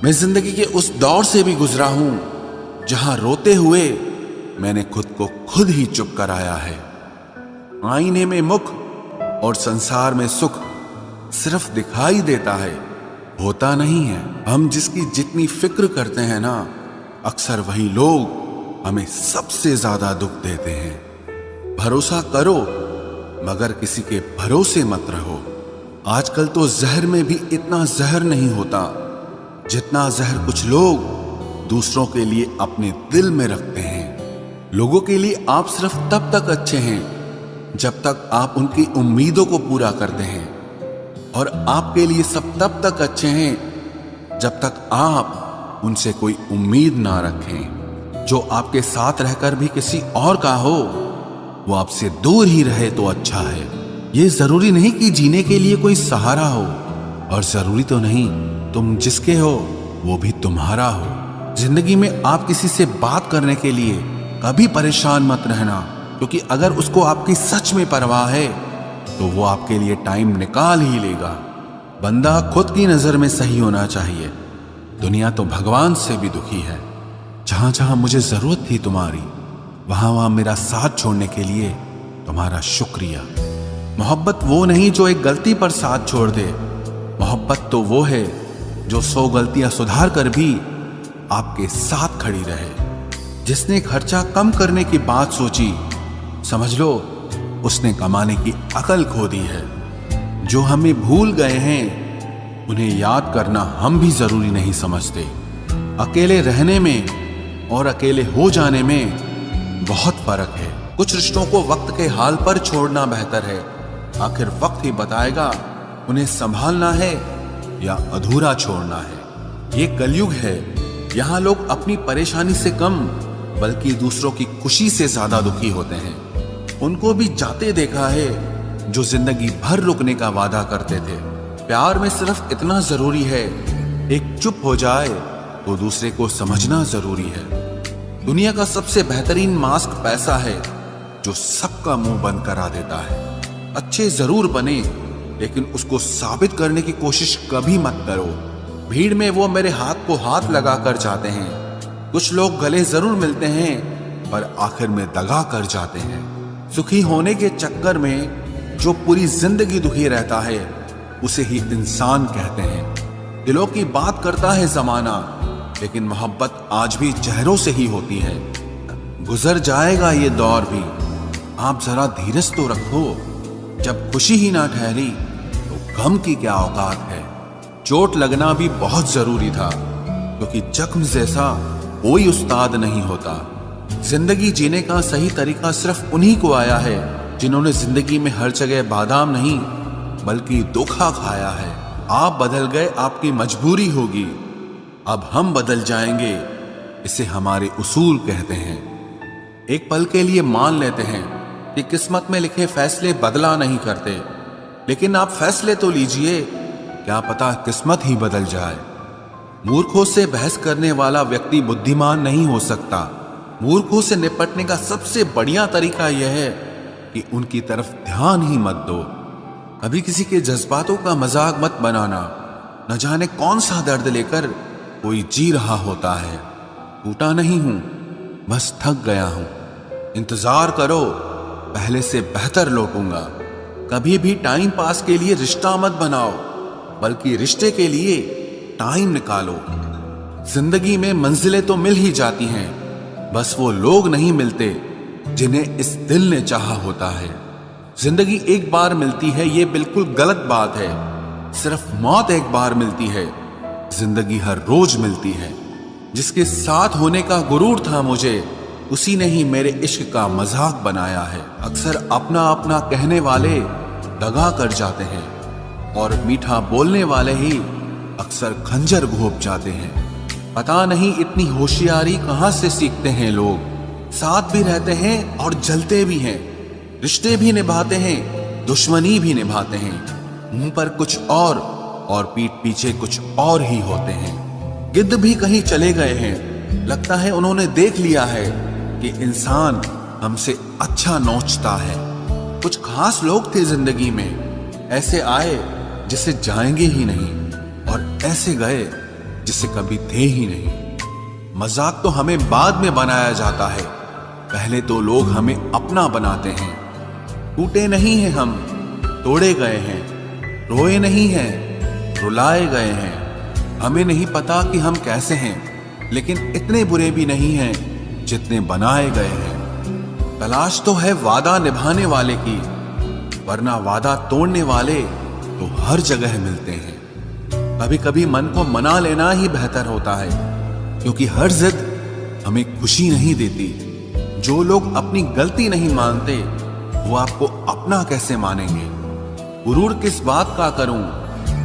मैं जिंदगी के उस दौर से भी गुजरा हूं जहां रोते हुए मैंने खुद को खुद ही चुप कराया है। आईने में मुख और संसार में सुख सिर्फ दिखाई देता है, होता नहीं है। हम जिसकी जितनी फिक्र करते हैं ना, अक्सर वही लोग हमें सबसे ज्यादा दुख देते हैं। भरोसा करो मगर किसी के भरोसे मत रहो। आजकल तो जहर में भी इतना जहर नहीं होता जितना जहर कुछ लोग दूसरों के लिए अपने दिल में रखते हैं। लोगों के लिए आप सिर्फ तब तक अच्छे हैं जब तक आप उनकी उम्मीदों को पूरा करते हैं, और आपके लिए सब तब तक अच्छे हैं जब तक आप उनसे कोई उम्मीद ना रखें। जो आपके साथ रहकर भी किसी और का हो, वो आपसे दूर ही रहे तो अच्छा है। ये जरूरी नहीं कि जीने के लिए कोई सहारा हो, और जरूरी तो नहीं तुम जिसके हो वो भी तुम्हारा हो। जिंदगी में आप किसी से बात करने के लिए कभी परेशान मत रहना, क्योंकि अगर उसको आपकी सच में परवाह है तो वो आपके लिए टाइम निकाल ही लेगा। बंदा खुद की नजर में सही होना चाहिए। दुनिया तो भगवान से भी दुखी है। जहां जहां मुझे जरूरत थी तुम्हारी, वहां वहां मेरा साथ छोड़ने के लिए तुम्हारा शुक्रिया। मोहब्बत वो नहीं जो एक गलती पर साथ छोड़ दे। मोहब्बत तो वो है जो 100 गलतियां सुधार कर भी आपके साथ खड़ी रहे। जिसने खर्चा कम करने की बात सोची, समझ लो उसने कमाने की अकल खो दी है। जो हमें भूल गए हैं उन्हें याद करना हम भी जरूरी नहीं समझते। अकेले रहने में और अकेले हो जाने में बहुत फर्क है। कुछ रिश्तों को वक्त के हाल पर छोड़ना बेहतर है। आखिर वक्त ही बताएगा उन्हें संभालना है या अधूरा छोड़ना है। ये कलयुग है, यहाँ लोग अपनी परेशानी से कम बल्कि दूसरों की खुशी से ज्यादा दुखी होते हैं। उनको भी जाते देखा है जो जिंदगी भर रुकने का वादा करते थे। प्यार में सिर्फ इतना जरूरी है, एक चुप हो जाए तो दूसरे को समझना जरूरी है। दुनिया का सबसे बेहतरीन मास्क पैसा है जो सबका मुंह बंद करा देता है। अच्छे जरूर बने लेकिन उसको साबित करने की कोशिश कभी मत करो। भीड़ में वो मेरे हाथ को हाथ लगा कर जाते हैं। कुछ लोग गले जरूर मिलते हैं पर आखिर में दगा कर जाते हैं। सुखी होने के चक्कर में जो पूरी जिंदगी दुखी रहता है उसे ही इंसान कहते हैं। दिलों की बात करता है जमाना, लेकिन मोहब्बत आज भी चेहरों से ही होती है। गुजर जाएगा ये दौर भी, आप जरा धीरज तो रखो। जब खुशी ही ना ठहरी तो गम की क्या औकात है। चोट लगना भी बहुत जरूरी था, क्योंकि जख्म जैसा कोई उस्ताद नहीं होता। जिंदगी जीने का सही तरीका सिर्फ उन्हीं को आया है जिन्होंने जिंदगी में हर जगह बादाम नहीं बल्कि धोखा खाया है। आप बदल गए, आपकी मजबूरी होगी, अब हम बदल जाएंगे, इसे हमारे उसूल कहते हैं। एक पल के लिए मान लेते हैं कि किस्मत में लिखे फैसले बदला नहीं करते, लेकिन आप फैसले तो लीजिए, क्या पता किस्मत ही बदल जाए। मूर्खों से बहस करने वाला व्यक्ति बुद्धिमान नहीं हो सकता। मूर्खों से निपटने का सबसे बढ़िया तरीका यह है कि उनकी तरफ ध्यान ही मत दो। कभी किसी के जज्बातों का मजाक मत बनाना। न जाने कौन सा दर्द लेकर कोई जी रहा होता है। टूटा नहीं हूं, बस थक गया हूं। इंतजार करो, पहले से बेहतर लौटूंगा। कभी भी टाइम पास के लिए रिश्ता मत बनाओ, बल्कि रिश्ते के लिए टाइम निकालो। जिंदगी में मंजिलें तो मिल ही जाती हैं, बस वो लोग नहीं मिलते जिन्हें इस दिल ने चाहा होता है। जिंदगी एक बार मिलती है, ये बिल्कुल गलत बात है। सिर्फ मौत एक बार मिलती है, जिंदगी हर रोज मिलती है। जिसके साथ होने का गुरूर था मुझे, उसी ने ही मेरे इश्क का मजाक बनाया है। अक्सर अपना अपना कहने वाले दगा कर जाते हैं, और मीठा बोलने वाले ही अक्सर खंजर घोंप जाते हैं। पता नहीं इतनी होशियारी कहां से सीखते हैं लोग। साथ भी रहते हैं और जलते भी हैं, रिश्ते भी निभाते हैं, दुश्मनी भी निभाते हैं। मुंह पर कुछ और पीठ पीछे कुछ और ही होते हैं। गिद्ध भी कहीं चले गए हैं, लगता है उन्होंने देख लिया है कि इंसान हमसे अच्छा नोचता है। कुछ खास लोग थे जिंदगी में, ऐसे आए जिसे जाएंगे ही नहीं, और ऐसे गए जिसे कभी थे ही नहीं। मजाक तो हमें बाद में बनाया जाता है, पहले तो लोग हमें अपना बनाते हैं। टूटे नहीं हैं हम, तोड़े गए हैं। रोए नहीं हैं, रुलाए गए हैं। हमें नहीं पता कि हम कैसे हैं, लेकिन इतने बुरे भी नहीं हैं जितने बनाए गए हैं। तलाश तो है वादा निभाने वाले की, वरना वादा तोड़ने वाले तो हर जगह मिलते हैं। कभी कभी मन को मना लेना ही बेहतर होता है, क्योंकि हर जिद हमें खुशी नहीं देती। जो लोग अपनी गलती नहीं मानते, वो आपको अपना कैसे मानेंगे? गुरूर किस बात का करूं?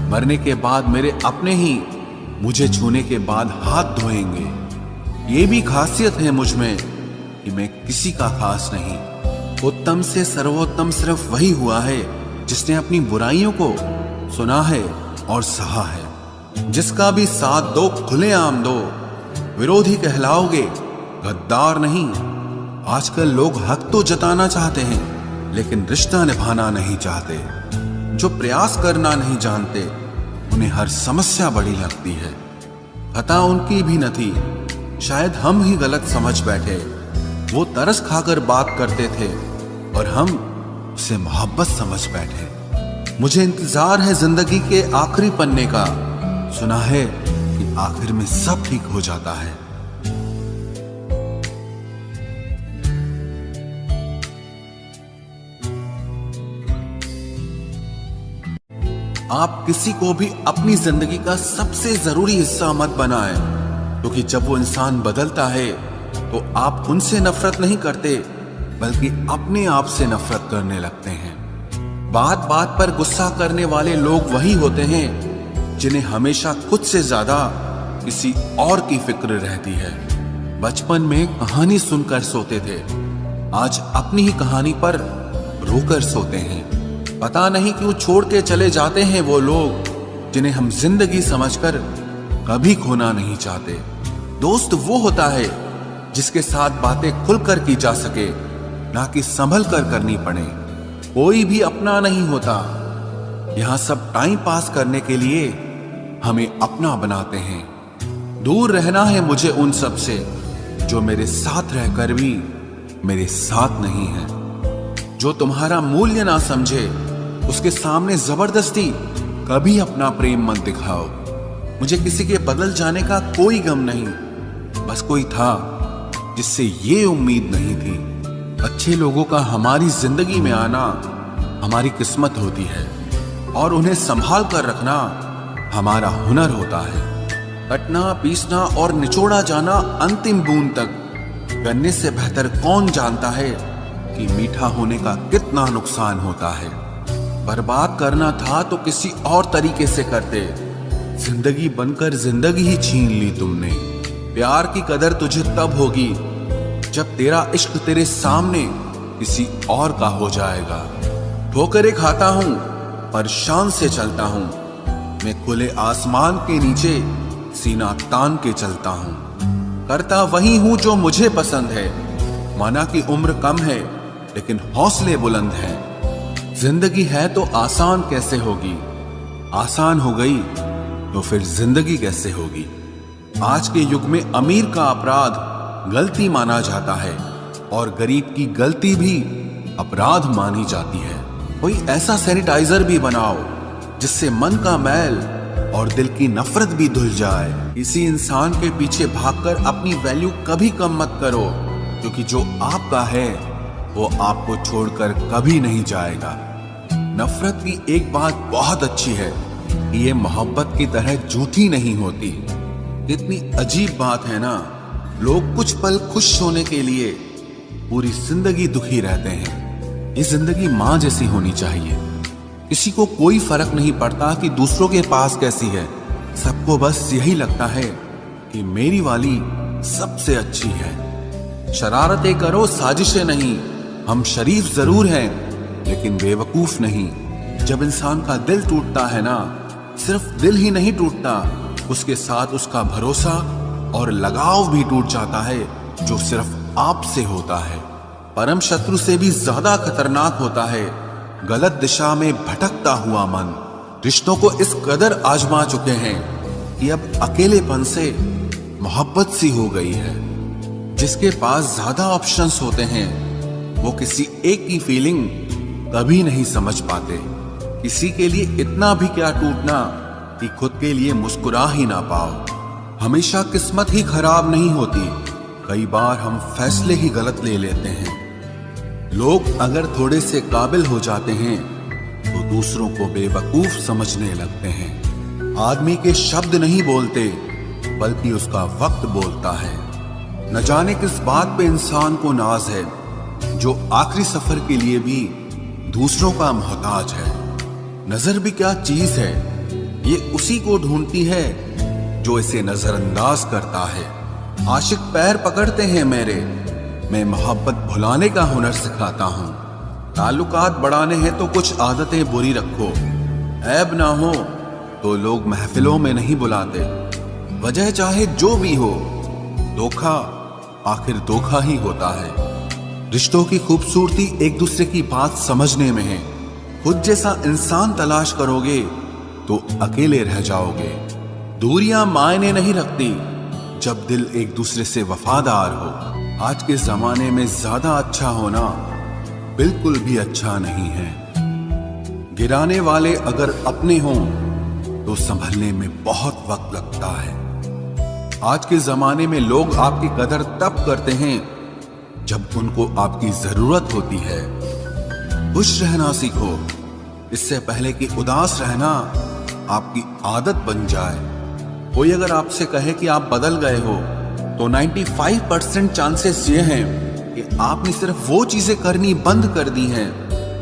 मरने के बाद मेरे अपने ही मुझे छूने के बाद हाथ धोएंगे। ये भी खासियत है मुझ में कि मैं किसी का खास नहीं। उत्तम से सर्वोत्तम सिर्फ वही हुआ है जिसने अपनी बुराइयों को सुना है और सहा है। जिसका भी साथ दो खुलेआम दो, विरोधी कहलाओगे, गद्दार नहीं। आजकल लोग हक तो जताना चाहते हैं, लेकिन रिश्ता निभाना नहीं चाहते। जो प्रयास करना नहीं जानते, उन्हें हर समस्या बड़ी लगती है। खता उनकी भी न थी, शायद हम ही गलत समझ बैठे। वो तरस खाकर बात करते थे और हम उसे मोहब्बत समझ बैठे। मुझे इंतजार है जिंदगी के आखिरी पन्ने का। सुना है कि आखिर में सब ठीक हो जाता है। आप किसी को भी अपनी जिंदगी का सबसे जरूरी हिस्सा मत बनाएं, क्योंकि जब वो इंसान बदलता है तो आप उनसे नफरत नहीं करते, बल्कि अपने आप से नफरत करने लगते हैं। बात बात पर गुस्सा करने वाले लोग वही होते हैं जिन्हें हमेशा खुद से ज्यादा किसी और की फिक्र रहती है। बचपन में कहानी सुनकर सोते थे, आज अपनी ही कहानी पर रोकर सोते हैं। पता नहीं क्यों छोड़ के चले जाते हैं वो लोग जिन्हें हम जिंदगी समझकर कभी खोना नहीं चाहते। दोस्त वो होता है जिसके साथ बातें खुलकर की जा सके, ना कि संभल कर करनी पड़े। कोई भी अपना नहीं होता। यहां सब टाइम पास करने के लिए हमें अपना बनाते हैं। दूर रहना है मुझे उन सब से जो मेरे साथ रहकर भी मेरे साथ नहीं है। जो तुम्हारा मूल्य ना समझे, उसके सामने जबरदस्ती कभी अपना प्रेम मत दिखाओ। मुझे किसी के बदल जाने का कोई गम नहीं, बस कोई था जिससे ये उम्मीद नहीं थी। अच्छे लोगों का हमारी जिंदगी में आना हमारी किस्मत होती है, और उन्हें संभाल कर रखना हमारा हुनर होता है। कटना, पीसना और निचोड़ा जाना अंतिम बूंद तक। गन्ने से बेहतर कौन जानता है कि मीठा होने का कितना नुकसान होता है। बर्बाद करना था तो किसी और तरीके से करते। जिंदगी बनकर जिंदगी ही छीन ली तुमने। प्यार की कदर तुझे तब होगी जब तेरा इश्क तेरे सामने किसी और का हो जाएगा। ठोकरें खाता हूं पर शान से चलता हूं। मैं खुले आसमान के नीचे सीना तान के चलता हूं। करता वही हूं जो मुझे पसंद है। माना कि उम्र कम है, लेकिन हौसले बुलंद हैं। जिंदगी है तो आसान कैसे होगी? आसान हो गई तो फिर जिंदगी कैसे होगी? आज के युग में अमीर का अपराध गलती माना जाता है, और गरीब की गलती भी अपराध मानी जाती है। कोई ऐसा सैनिटाइजर भी बनाओ जिससे मन का मैल और दिल की नफरत भी धुल जाए। किसी इंसान के पीछे भागकर अपनी वैल्यू कभी कम मत करो, क्योंकि जो आपका है वो आपको छोड़कर कभी नहीं जाएगा। नफरत की एक बात बहुत अच्छी है कि ये मोहब्बत की तरह झूठी नहीं होती। कितनी अजीब बात है ना, लोग कुछ पल खुश होने के लिए पूरी जिंदगी दुखी रहते हैं। ये जिंदगी माँ जैसी होनी चाहिए। किसी को कोई फर्क नहीं पड़ता कि दूसरों के पास कैसी है। सबको बस यही लगता है कि मेरी वाली सबसे अच्छी है। शरारतें करो, साजिशें नहीं। हम शरीफ जरूर हैं, लेकिन बेवकूफ नहीं। जब इंसान का दिल टूटता है ना, सिर्फ दिल ही नहीं टूटता, उसके साथ उसका भरोसा और लगाव भी टूट जाता है, जो सिर्फ आपसे होता है। परम शत्रु से भी ज्यादा खतरनाक होता है गलत दिशा में भटकता हुआ मन। रिश्तों को इस कदर आजमा चुके हैं कि अब अकेलेपन से मोहब्बत सी हो गई है। जिसके पास ज्यादा ऑप्शंस होते हैं, वो किसी एक की फीलिंग कभी नहीं समझ पाते। किसी के लिए इतना भी क्या टूटना कि खुद के लिए मुस्कुरा ही ना पाओ। हमेशा किस्मत ही खराब नहीं होती, कई बार हम फैसले ही गलत ले लेते हैं। लोग अगर थोड़े से काबिल हो जाते हैं तो दूसरों को बेवकूफ समझने लगते हैं। आदमी के शब्द नहीं बोलते बल्कि उसका वक्त बोलता है। न जाने किस बात पे इंसान को नाज है, जो आखिरी सफर के लिए भी दूसरों का मोहताज है। नजर भी क्या चीज है, ये उसी को ढूंढती है जो इसे नजरअंदाज करता है। आशिक पैर पकड़ते हैं मेरे, मैं मोहब्बत भुलाने का हुनर सिखाता हूँ। ताल्लुकात बढ़ाने हैं तो कुछ आदतें बुरी रखो, ऐब ना हो तो लोग महफिलों में नहीं बुलाते। वजह चाहे जो भी हो, धोखा आखिर धोखा ही होता है। रिश्तों की खूबसूरती एक दूसरे की बात समझने में है। खुद जैसा इंसान तलाश करोगे तो अकेले रह जाओगे। दूरियां मायने नहीं रखती जब दिल एक दूसरे से वफादार हो। आज के जमाने में ज्यादा अच्छा होना बिल्कुल भी अच्छा नहीं है। गिराने वाले अगर अपने हों तो संभलने में बहुत वक्त लगता है। आज के जमाने में लोग आपकी कदर तब करते हैं जब उनको आपकी जरूरत होती है। खुश रहना सीखो, इससे पहले कि उदास रहना आपकी आदत बन जाए। कोई अगर आपसे कहे कि आप बदल गए हो तो 95% चांसेस ये हैं कि आपने सिर्फ वो चीजें करनी बंद कर दी हैं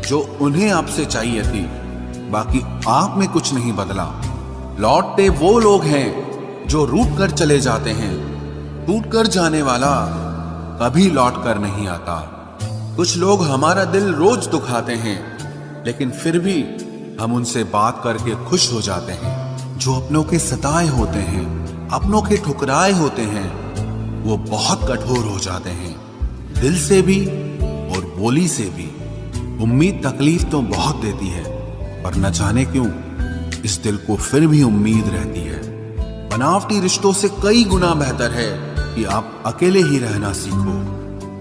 जो उन्हें आपसे चाहिए थी। बाकी आप में कुछ नहीं बदला। लौटते वो लोग हैं जो रूठ कर चले जाते हैं। टूट कर जाने वाला कभी लौट कर नहीं आता। कुछ लोग हमारा दिल रोज दुखाते हैं, लेकिन फिर भी हम उनसे बात करके खुश हो जाते हैं। जो अपनों के सताए होते हैं, अपनों के ठुकराए होते हैं, वो बहुत कठोर हो जाते हैं, दिल से भी और बोली से भी। उम्मीद तकलीफ तो बहुत देती है, पर न जाने क्यों इस दिल को फिर भी उम्मीद रहती है। बनावटी रिश्तों से कई गुना बेहतर है कि आप अकेले ही रहना सीखो।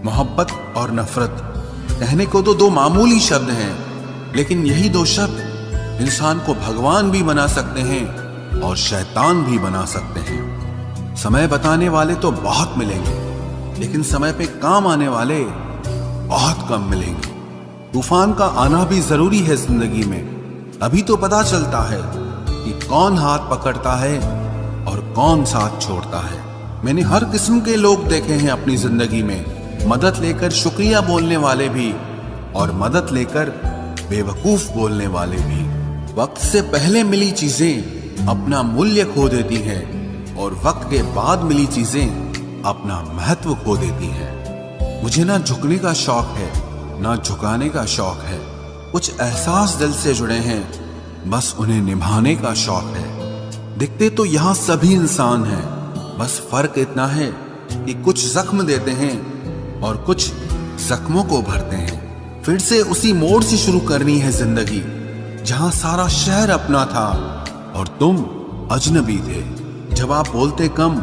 मोहब्बत और नफरत कहने को तो दो मामूली शब्द हैं, लेकिन यही दो शब्द इंसान को भगवान भी बना सकते हैं और शैतान भी बना सकते हैं। समय बताने वाले तो बहुत मिलेंगे, लेकिन समय पे काम आने वाले बहुत कम मिलेंगे। तूफान का आना भी जरूरी है जिंदगी में, अभी तो पता चलता है कि कौन हाथ पकड़ता है और कौन साथ छोड़ता है। मैंने हर किस्म के लोग देखे हैं अपनी जिंदगी में, मदद लेकर शुक्रिया बोलने वाले भी और मदद लेकर बेवकूफ बोलने वाले भी। वक्त से पहले मिली चीजें अपना मूल्य खो देती हैं और वक्त के बाद मिली चीजें अपना महत्व खो देती हैं। मुझे ना झुकने का शौक है ना झुकाने का शौक है। कुछ एहसास दिल से जुड़े हैं, बस उन्हें निभाने का शौक है। दिखते तो यहाँ सभी इंसान हैं, बस फर्क इतना है कि कुछ जख्म देते हैं और कुछ जख्मों को भरते हैं। फिर से उसी मोड़ से शुरू करनी है जिंदगी, जहां सारा शहर अपना था और तुम अजनबी थे। जब आप बोलते कम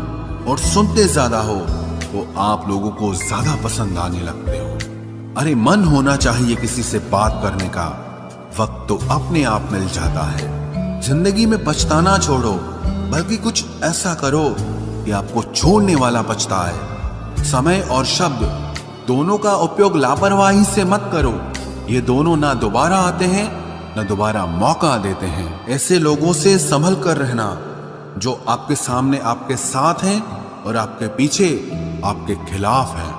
और सुनते ज्यादा हो तो आप लोगों को ज्यादा पसंद आने लगते हो। अरे मन होना चाहिए किसी से बात करने का, वक्त तो अपने आप मिल जाता है। जिंदगी में पछताना छोड़ो, बल्कि कुछ ऐसा करो कि आपको छोड़ने वाला पछताए। समय और शब्द दोनों का उपयोग लापरवाही से मत करो, ये दोनों ना दोबारा आते हैं न दोबारा मौका देते हैं। ऐसे लोगों से संभल कर रहना जो आपके सामने आपके साथ हैं और आपके पीछे आपके खिलाफ हैं।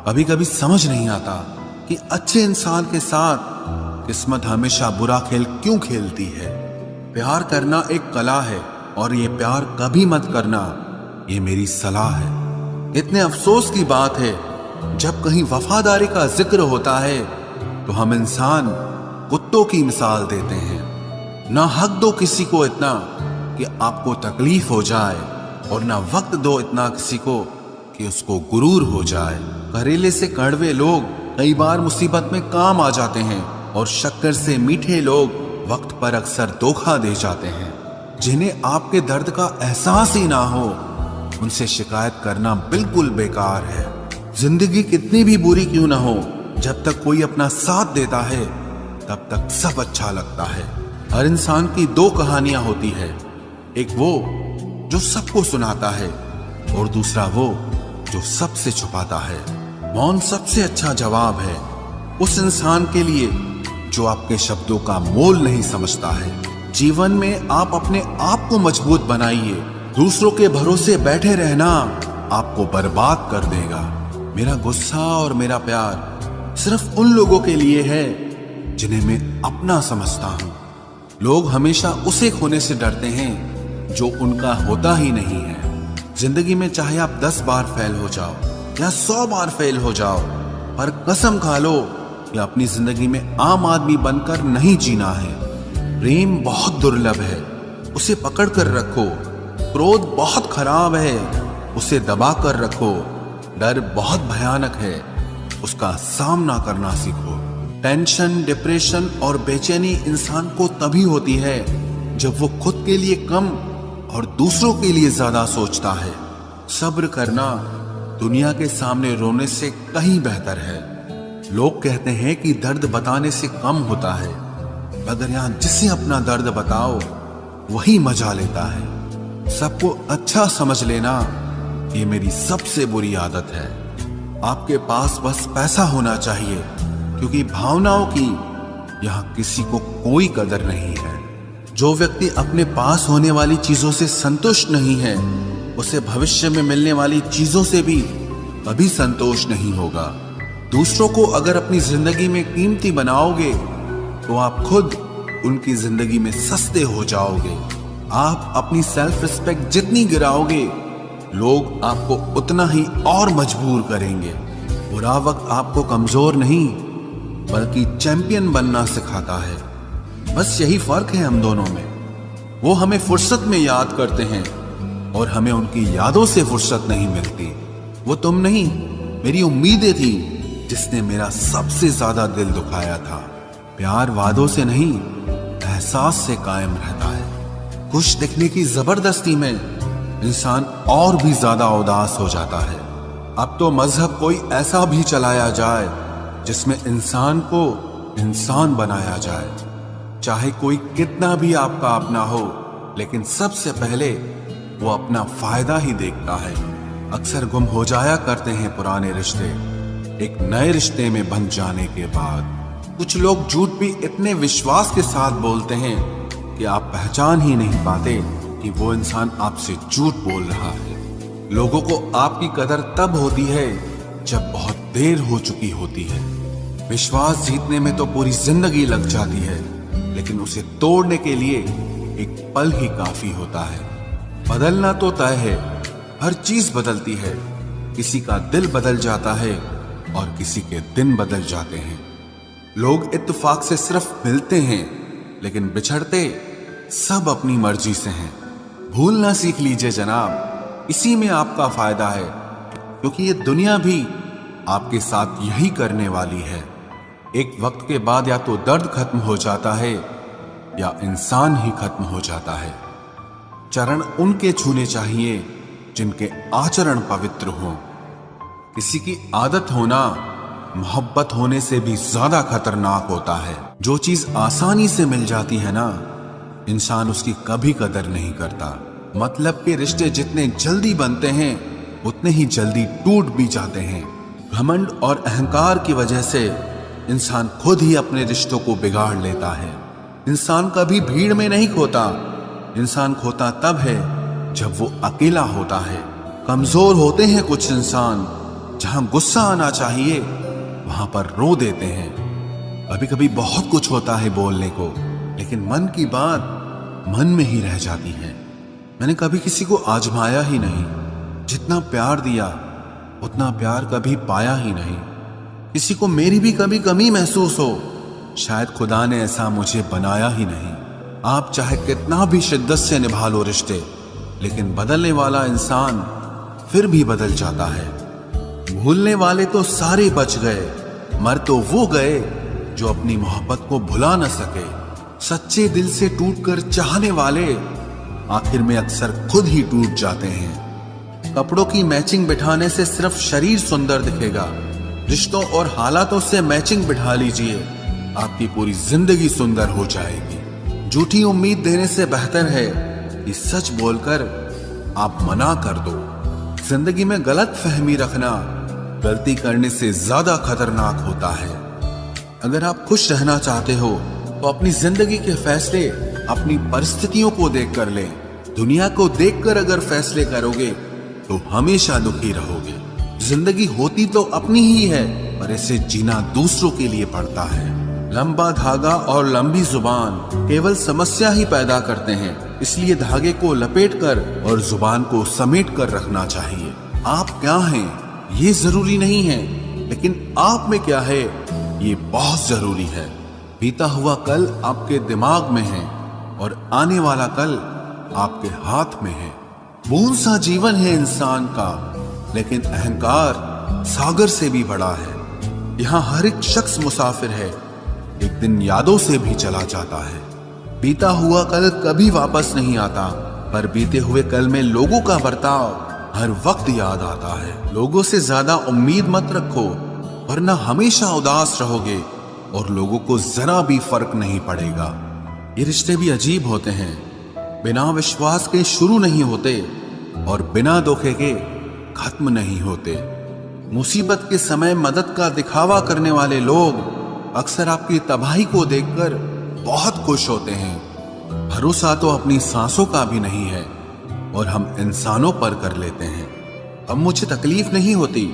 कभी कभी समझ नहीं आता कि अच्छे इंसान के साथ किस्मत हमेशा बुरा खेल क्यों खेलती है। प्यार करना एक कला है और ये प्यार कभी मत करना, ये मेरी सलाह है। इतने अफसोस की बात है, जब कहीं वफादारी का जिक्र होता है तो हम इंसान कुत्तों की मिसाल देते हैं। ना हक दो किसी को इतना कि आपको तकलीफ हो जाए, और ना वक्त दो इतना किसी को कि उसको गुरूर हो जाए। करेले से कड़वे लोग कई बार मुसीबत में काम आ जाते हैं, और शक्कर से मीठे लोग वक्त पर अक्सर धोखा दे जाते हैं। जिन्हें आपके दर्द का एहसास ही ना हो, उनसे शिकायत करना बिल्कुल बेकार है। जिंदगी कितनी भी बुरी क्यों ना हो, जब तक कोई अपना साथ देता है तब तक सब अच्छा लगता है। हर इंसान की दो कहानियां होती है, एक वो जो सबको सुनाता है और दूसरा वो जो सबसे छुपाता है। मौन सबसे अच्छा जवाब है उस इंसान के लिए जो आपके शब्दों का मोल नहीं समझता है। जीवन में आप अपने आप को मजबूत बनाइए, दूसरों के भरोसे बैठे रहना आपको बर्बाद कर देगा। मेरा गुस्सा और मेरा प्यार सिर्फ उन लोगों के लिए है जिन्हें मैं अपना समझता हूं। लोग हमेशा उसे खोने से डरते हैं जो उनका होता ही नहीं है। जिंदगी में चाहे आप 10 बार फेल हो जाओ या 100 बार फेल हो जाओ, पर कसम खा लो कि अपनी जिंदगी में आम आदमी बनकर नहीं जीना है। प्रेम बहुत दुर्लभ है, उसे पकड़ कर रखो। क्रोध बहुत खराब है, उसे दबा कर रखो। डर बहुत भयानक है, उसका सामना करना सीखो। टेंशन, डिप्रेशन और बेचैनी इंसान को तभी होती है जब वो खुद के लिए कम और दूसरों के लिए ज्यादा सोचता है। सब्र करना दुनिया के सामने रोने से कहीं बेहतर है। लोग कहते हैं कि दर्द बताने से कम होता है, मगर यहां जिसे अपना दर्द बताओ वही मजा लेता है। सबको अच्छा समझ लेना ये मेरी सबसे बुरी आदत है। आपके पास बस पैसा होना चाहिए, क्योंकि भावनाओं की यहां किसी को कोई कदर नहीं है। जो व्यक्ति अपने पास होने वाली चीजों से संतुष्ट नहीं है, उसे भविष्य में मिलने वाली चीजों से भी कभी संतोष नहीं होगा। दूसरों को अगर अपनी जिंदगी में कीमती बनाओगे तो आप खुद उनकी जिंदगी में सस्ते हो जाओगे। आप अपनी सेल्फ रिस्पेक्ट जितनी गिराओगे, लोग आपको उतना ही और मजबूर करेंगे। बुरा वक्त आपको कमजोर नहीं बल्कि चैंपियन बनना सिखाता है। बस यही फर्क है हम दोनों में। वो हमें फुर्सत में याद करते हैं और हमें उनकी यादों से फुर्सत नहीं मिलती। वो तुम नहीं, मेरी उम्मीदें थी जिसने मेरा सबसे ज्यादा दिल दुखाया था। प्यार वादों से नहीं, एहसास से कायम रहता है। खुश दिखने की जबरदस्ती में इंसान और भी ज्यादा उदास हो जाता है। अब तो मजहब कोई ऐसा भी चलाया जाए जिसमें इंसान को इंसान बनाया जाए। चाहे कोई कितना भी आपका अपना हो, लेकिन सबसे पहले वो अपना फायदा ही देखता है। अक्सर गुम हो जाया करते हैं पुराने रिश्ते एक नए रिश्ते में बन जाने के बाद। कुछ लोग झूठ भी इतने विश्वास के साथ बोलते हैं कि आप पहचान ही नहीं पाते कि वो इंसान आपसे झूठ बोल रहा है। लोगों को आपकी कदर तब होती है जब बहुत देर हो चुकी होती है। विश्वास जीतने में तो पूरी जिंदगी लग जाती है, लेकिन उसे तोड़ने के लिए एक पल ही काफी होता है। बदलना तो तय है, हर चीज बदलती है। किसी का दिल बदल जाता है और किसी के दिन बदल जाते हैं। लोग इत्तेफाक से सिर्फ मिलते हैं, लेकिन बिछड़ते सब अपनी मर्जी से हैं। भूलना सीख लीजिए जनाब, इसी में आपका फायदा है, क्योंकि ये दुनिया भी आपके साथ यही करने वाली है। एक वक्त के बाद या तो दर्द खत्म हो जाता है या इंसान ही खत्म हो जाता है। चरण उनके छूने चाहिए जिनके आचरण पवित्र हों। किसी की आदत होना मोहब्बत होने से भी ज्यादा खतरनाक होता है। जो चीज आसानी से मिल जाती है ना, इंसान उसकी कभी कदर नहीं करता। मतलब के रिश्ते जितने जल्दी बनते हैं उतने ही जल्दी टूट भी जाते हैं। घमंड और अहंकार की वजह से इंसान खुद ही अपने रिश्तों को बिगाड़ लेता है। इंसान कभी भीड़ में नहीं खोता, इंसान खोता तब है जब वो अकेला होता है। कमजोर होते हैं कुछ इंसान, जहां गुस्सा आना चाहिए वहां पर रो देते हैं। कभी कभी बहुत कुछ होता है बोलने को, लेकिन मन की बात मन में ही रह जाती है। मैंने कभी किसी को आजमाया ही नहीं। जितना प्यार दिया उतना प्यार कभी पाया ही नहीं। किसी को मेरी भी कभी कमी महसूस हो, शायद खुदा ने ऐसा मुझे बनाया ही नहीं। आप चाहे कितना भी शिद्दत से निभा लो रिश्ते, लेकिन बदलने वाला इंसान फिर भी बदल जाता है। भूलने वाले तो सारे बच गए, मर तो वो गए जो अपनी मोहब्बत को भुला न सके। सच्चे दिल से टूटकर चाहने वाले आखिर में अक्सर खुद ही टूट जाते हैं। कपड़ों की मैचिंग बिठाने से सिर्फ शरीर सुंदर दिखेगा। रिश्तों और हालातों से मैचिंग बिठा लीजिए, आपकी पूरी जिंदगी सुंदर हो जाएगी। झूठी उम्मीद देने से बेहतर है कि सच बोलकर आप मना कर दो। जिंदगी में गलत फहमी रखना गलती करने से ज्यादा खतरनाक होता है। अगर आप खुश रहना चाहते हो तो अपनी जिंदगी के फैसले अपनी परिस्थितियों को देखकर लें। दुनिया को देखकर अगर फैसले करोगे तो हमेशा दुखी रहोगे। जिंदगी होती तो अपनी ही है, पर इसे जीना दूसरों के लिए पड़ता है। लंबा धागा और लंबी जुबान केवल समस्या ही पैदा करते हैं, इसलिए धागे को लपेटकर और जुबान को समेट कर रखना चाहिए। आप क्या हैं ये जरूरी नहीं है, लेकिन आप में क्या है ये बहुत जरूरी है। बीता हुआ कल आपके दिमाग में है और आने वाला कल आपके हाथ में है। बूंद सा जीवन है इंसान का, लेकिन अहंकार सागर से भी बड़ा है। यहाँ हर एक शख्स मुसाफिर है, एक दिन यादों से भी चला जाता है। बीता हुआ कल कभी वापस नहीं आता, पर बीते हुए कल में लोगों का बर्ताव हर वक्त याद आता है। लोगों से ज्यादा उम्मीद मत रखो, वरना हमेशा उदास रहोगे और लोगों को जरा भी फर्क नहीं पड़ेगा। ये रिश्ते भी अजीब होते हैं, बिना विश्वास के शुरू नहीं होते और बिना धोखे के खत्म नहीं होते। मुसीबत के समय मदद का दिखावा करने वाले लोग अक्सर आपकी तबाही को देखकर बहुत खुश होते हैं। भरोसा तो अपनी सांसों का भी नहीं है और हम इंसानों पर कर लेते हैं। अब मुझे तकलीफ नहीं होती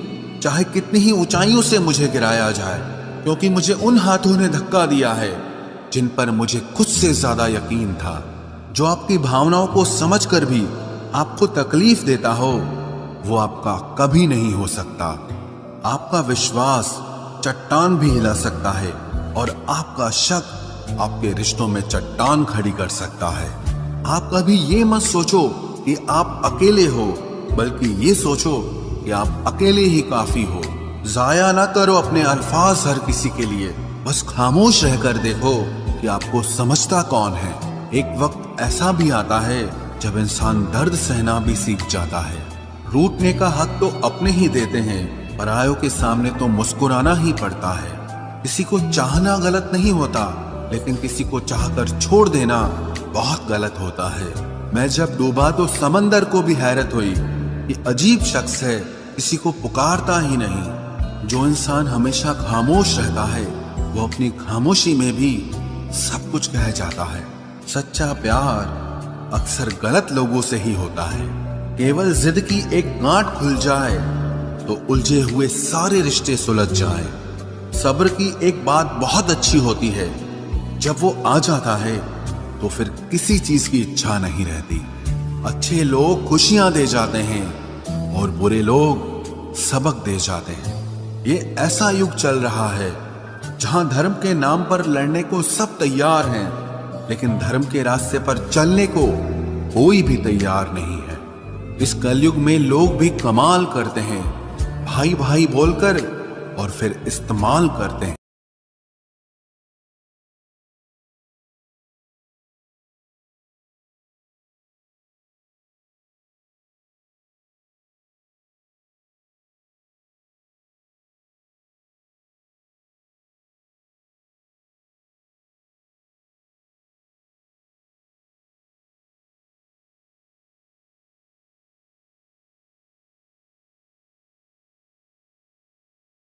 चाहे कितनी ही ऊंचाइयों से मुझे गिराया जाए, क्योंकि मुझे उन हाथों ने धक्का दिया है जिन पर मुझे खुद से ज्यादा यकीन था। जो आपकी भावनाओं को समझकर भी आपको तकलीफ देता हो, वो आपका कभी नहीं हो सकता। आपका विश्वास चट्टान भी हिला सकता है और आपका शक आपके रिश्तों में चट्टान खड़ी कर सकता है। आप कभी ये मत सोचो कि आप अकेले हो, बल्कि ये सोचो कि आप अकेले ही काफी हो। जाया ना करो अपने अल्फाज हर किसी के लिए, बस खामोश रहकर देखो कि आपको समझता कौन है। एक वक्त ऐसा भी आता है जब इंसान दर्द सहना भी सीख जाता है। रूठने का हक तो अपने ही देते हैं, परायों के सामने तो मुस्कुराना ही पड़ता है। किसी को चाहना गलत नहीं होता, लेकिन किसी को चाहकर छोड़ देना बहुत गलत होता है। मैं जब डूबा तो समंदर को भी हैरत हुई कि अजीब शख्स है, किसी को पुकारता ही नहीं। जो इंसान हमेशा खामोश रहता है, वो अपनी खामोशी में भी सब कुछ कह जाता है। सच्चा प्यार अक्सर गलत लोगों से ही होता है। केवल जिद की एक गांठ खुल जाए तो उलझे हुए सारे रिश्ते सुलझ जाए। सब्र की एक बात बहुत अच्छी होती है, जब वो आ जाता है तो फिर किसी चीज की इच्छा नहीं रहती। अच्छे लोग खुशियां दे जाते हैं और बुरे लोग सबक दे जाते हैं। ये ऐसा युग चल रहा है जहां धर्म के नाम पर लड़ने को सब तैयार हैं, लेकिन धर्म के रास्ते पर चलने को कोई भी तैयार नहीं है। इस कलयुग में लोग भी कमाल करते हैं, भाई भाई बोलकर और फिर इस्तेमाल करते